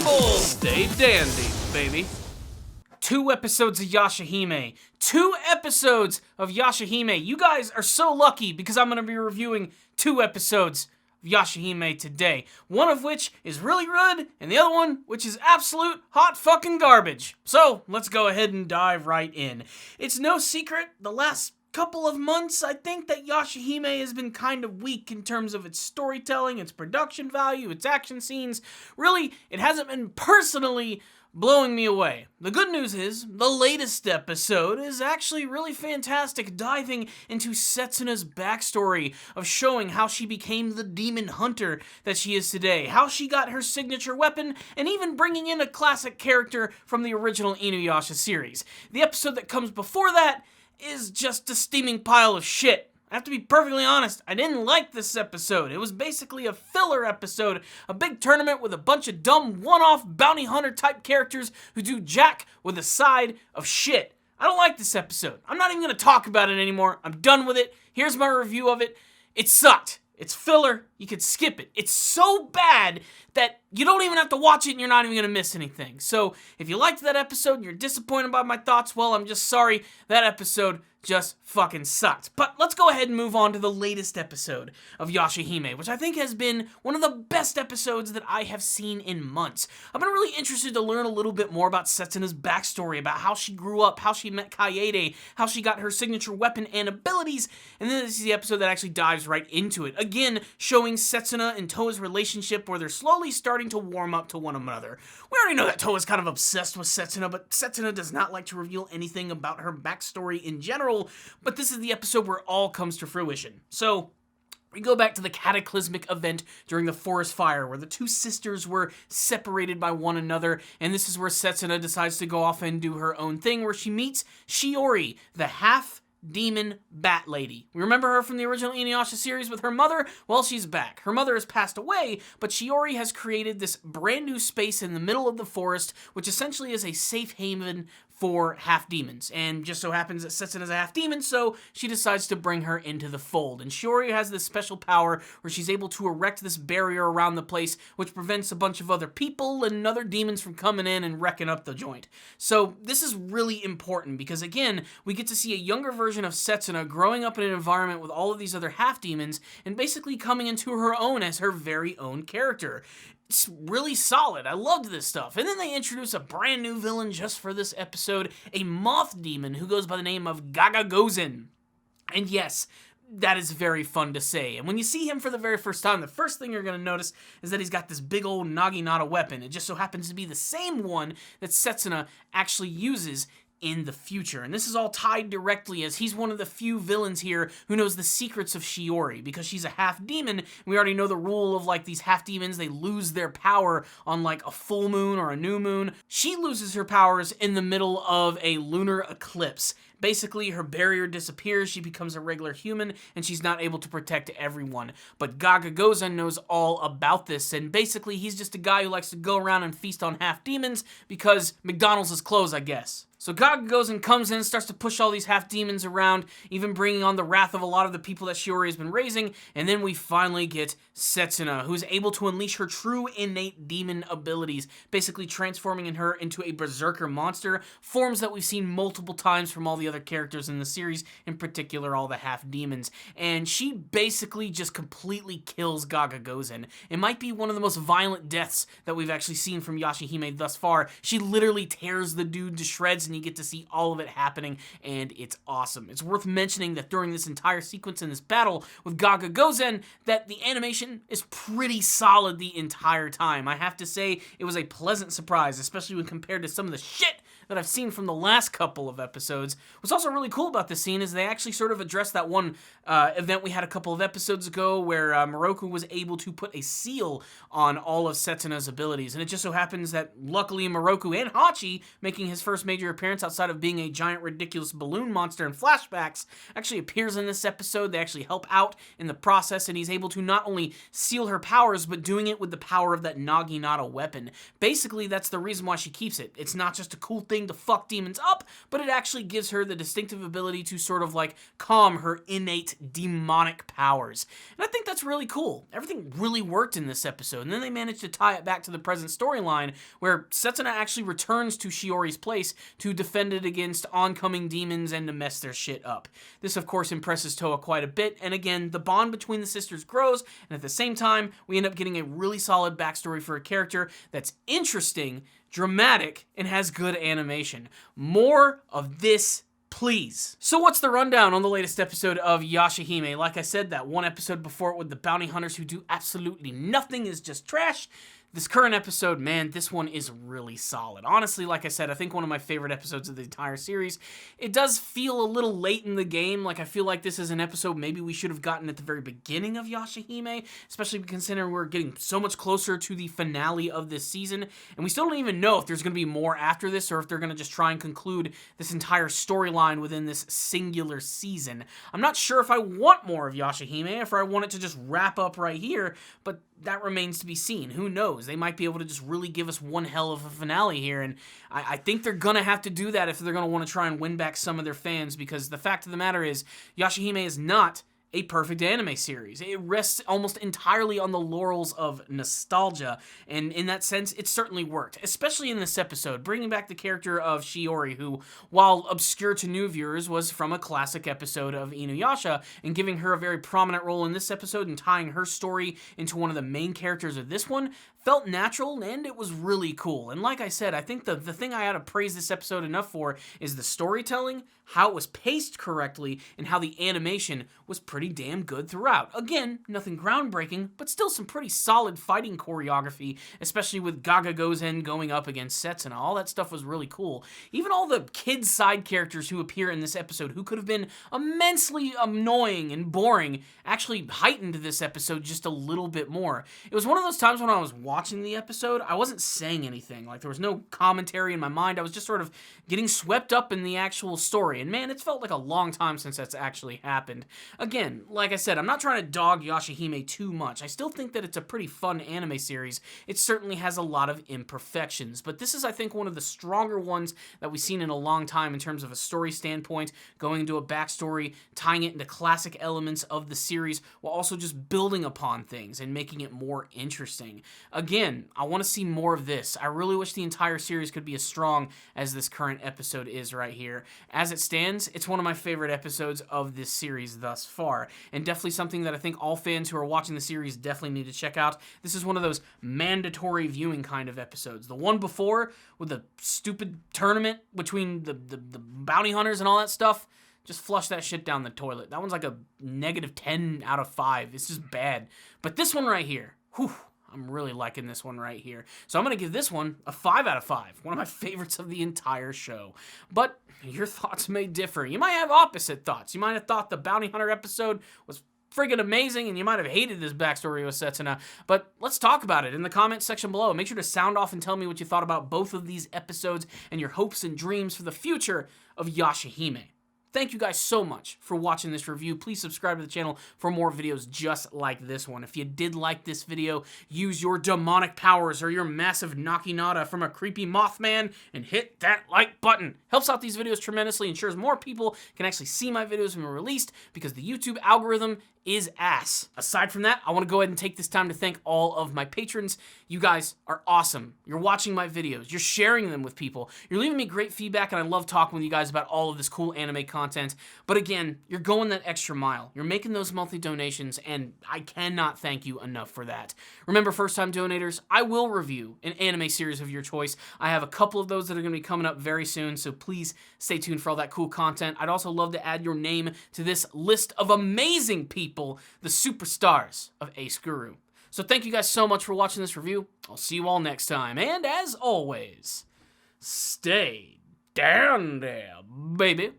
people, stay dandy, baby. 2 episodes of Yashahime. 2 episodes of Yashahime. You guys are so lucky because I'm going to be reviewing 2 episodes of Yashahime today. One of which is really good, and the other one which is absolute hot fucking garbage. So, let's go ahead and dive right in. It's no secret, the last couple of months, I think that Yashahime has been kind of weak in terms of its storytelling, its production value, its action scenes. Really, it hasn't been personally blowing me away. The good news is, the latest episode is actually really fantastic, diving into Setsuna's backstory of showing how she became the demon hunter that she is today, how she got her signature weapon, and even bringing in a classic character from the original Inuyasha series. The episode that comes before that is just a steaming pile of shit. I have to be perfectly honest, I didn't like this episode. It was basically a filler episode, a big tournament with a bunch of dumb one-off bounty hunter type characters who do jack with a side of shit. I don't like this episode. I'm not even going to talk about it anymore. I'm done with it. Here's my review of it. It sucked. It's filler. You could skip it. It's so bad that you don't even have to watch it and you're not even going to miss anything. So if you liked that episode and you're disappointed by my thoughts, well, I'm just sorry. That episode just fucking sucked. But let's go ahead and move on to the latest episode of Yashahime, which I think has been one of the best episodes that I have seen in months. I've been really interested to learn a little bit more about Setsuna's backstory, about how she grew up, how she met Kaede, how she got her signature weapon and abilities, and then this is the episode that actually dives right into it. Again, showing Setsuna and Towa's relationship where they're slowly starting to warm up to one another. We already know that Towa's kind of obsessed with Setsuna, but Setsuna does not like to reveal anything about her backstory in general, but this is the episode where it all comes to fruition. So, we go back to the cataclysmic event during the forest fire where the 2 sisters were separated by one another, and this is where Setsuna decides to go off and do her own thing where she meets Shiori, the half-demon bat lady. We remember her from the original Inuyasha series with her mother? Well, she's back. Her mother has passed away, but Shiori has created this brand new space in the middle of the forest, which essentially is a safe haven for half-demons, and just so happens that Setsuna's a half-demon, so she decides to bring her into the fold. And Shiori has this special power where she's able to erect this barrier around the place, which prevents a bunch of other people and other demons from coming in and wrecking up the joint. So this is really important because, again, we get to see a younger version of Setsuna growing up in an environment with all of these other half-demons and basically coming into her own as her very own character. It's really solid. I loved this stuff. And then they introduce a brand new villain just for this episode, a moth demon who goes by the name of Gagagozen. And yes, that is very fun to say. And when you see him for the very first time, the first thing you're going to notice is that he's got this big old naginata weapon. It just so happens to be the same one that Setsuna actually uses in the future. And this is all tied directly as he's one of the few villains here who knows the secrets of Shiori. Because she's a half-demon, we already know the rule of, like, these half-demons, they lose their power on, like, a full moon or a new moon. She loses her powers in the middle of a lunar eclipse. Basically, her barrier disappears, she becomes a regular human, and she's not able to protect everyone. But Gagagozen knows all about this, and basically he's just a guy who likes to go around and feast on half-demons because McDonald's is closed, I guess. So Gagagozen comes in and starts to push all these half-demons around, even bringing on the wrath of a lot of the people that Shiori has been raising, and then we finally get Setsuna, who's able to unleash her true innate demon abilities, basically transforming her into a berserker monster, forms that we've seen multiple times from all the other characters in the series, in particular all the half-demons, and she basically just completely kills Gagagozen. It might be one of the most violent deaths that we've actually seen from Yashahime thus far. She literally tears the dude to shreds, and you get to see all of it happening, and it's awesome. It's worth mentioning that during this entire sequence in this battle with Gagagozen, that the animation is pretty solid the entire time. I have to say, it was a pleasant surprise, especially when compared to some of the shit that I've seen from the last couple of episodes. What's also really cool about this scene is they actually sort of addressed that one event we had a couple of episodes ago where Moroku was able to put a seal on all of Setsuna's abilities. And it just so happens that luckily Moroku and Hachi, making his first major appearance outside of being a giant ridiculous balloon monster in flashbacks, actually appears in this episode. They actually help out in the process, and he's able to not only seal her powers, but doing it with the power of that Naginata weapon. Basically, that's the reason why she keeps it. It's not just a cool thing trained to fuck demons up, but it actually gives her the distinctive ability to sort of like calm her innate demonic powers. And I think that's really cool. Everything really worked in this episode, and then they managed to tie it back to the present storyline where Setsuna actually returns to Shiori's place to defend it against oncoming demons and to mess their shit up. This of course impresses Towa quite a bit, and again, the bond between the sisters grows, and at the same time, we end up getting a really solid backstory for a character that's interesting, dramatic, and has good animation. More of this, please. So what's the rundown on the latest episode of Yashahime? Like I said, that one episode before it with the bounty hunters who do absolutely nothing is just trash. This current episode, man, this one is really solid. Honestly, like I said, I think one of my favorite episodes of the entire series. It does feel a little late in the game. Like, I feel like this is an episode maybe we should have gotten at the very beginning of Yashahime, especially considering we're getting so much closer to the finale of this season, and we still don't even know if there's going to be more after this or if they're going to just try and conclude this entire storyline within this singular season. I'm not sure if I want more of Yashahime, if I want it to just wrap up right here, but that remains to be seen. Who knows? They might be able to just really give us one hell of a finale here, and I think they're going to have to do that if they're going to want to try and win back some of their fans, because the fact of the matter is, Yashahime is not a perfect anime series. It rests almost entirely on the laurels of nostalgia, and in that sense, it certainly worked, especially in this episode, bringing back the character of Shiori, who, while obscure to new viewers, was from a classic episode of Inuyasha, and giving her a very prominent role in this episode and tying her story into one of the main characters of this one, felt natural, and it was really cool. And like I said, I think the thing I had to praise this episode enough for is the storytelling, how it was paced correctly, and how the animation was pretty damn good throughout. Again, nothing groundbreaking, but still some pretty solid fighting choreography, especially with Gaga Gozen going up against Setsuna. All that stuff was really cool. Even all the kid side characters who appear in this episode, who could have been immensely annoying and boring, actually heightened this episode just a little bit more. It was one of those times when I was watching the episode, I wasn't saying anything. Like, there was no commentary in my mind. I was just sort of getting swept up in the actual story. And man, it's felt like a long time since that's actually happened. Again, like I said, I'm not trying to dog Yashahime too much. I still think that it's a pretty fun anime series. It certainly has a lot of imperfections, but this is, I think, one of the stronger ones that we've seen in a long time in terms of a story standpoint, going into a backstory, tying it into classic elements of the series, while also just building upon things and making it more interesting. Again, I want to see more of this. I really wish the entire series could be as strong as this current episode is right here. As it stands, it's one of my favorite episodes of this series thus far, and definitely something that I think all fans who are watching the series definitely need to check out. This is one of those mandatory viewing kind of episodes. The one before, with the stupid tournament between the bounty hunters and all that stuff, just flush that shit down the toilet. That one's like a -10 out of 5. It's just bad. But this one right here, whew, I'm really liking this one right here. So I'm going to give this one a 5 out of 5. One of my favorites of the entire show. But your thoughts may differ. You might have opposite thoughts. You might have thought the Bounty Hunter episode was friggin' amazing, and you might have hated this backstory with Setsuna, but let's talk about it in the comments section below. Make sure to sound off and tell me what you thought about both of these episodes and your hopes and dreams for the future of Yashahime. Thank you guys so much for watching this review. Please subscribe to the channel for more videos just like this one. If you did like this video, use your demonic powers or your massive Naginata from a creepy Mothman and hit that like button. Helps out these videos tremendously, ensures more people can actually see my videos when they're released, because the YouTube algorithm is ass. Aside from that, I want to go ahead and take this time to thank all of my patrons. You guys are awesome. You're watching my videos. You're sharing them with people. You're leaving me great feedback, and I love talking with you guys about all of this cool anime content. But again, you're going that extra mile. You're making those monthly donations, and I cannot thank you enough for that. Remember, first-time donators, I will review an anime series of your choice. I have a couple of those that are going to be coming up very soon, so please stay tuned for all that cool content. I'd also love to add your name to this list of amazing people, the superstars of Ace Guru. So thank you guys so much for watching this review. I'll see you all next time. And as always, stay down there, baby.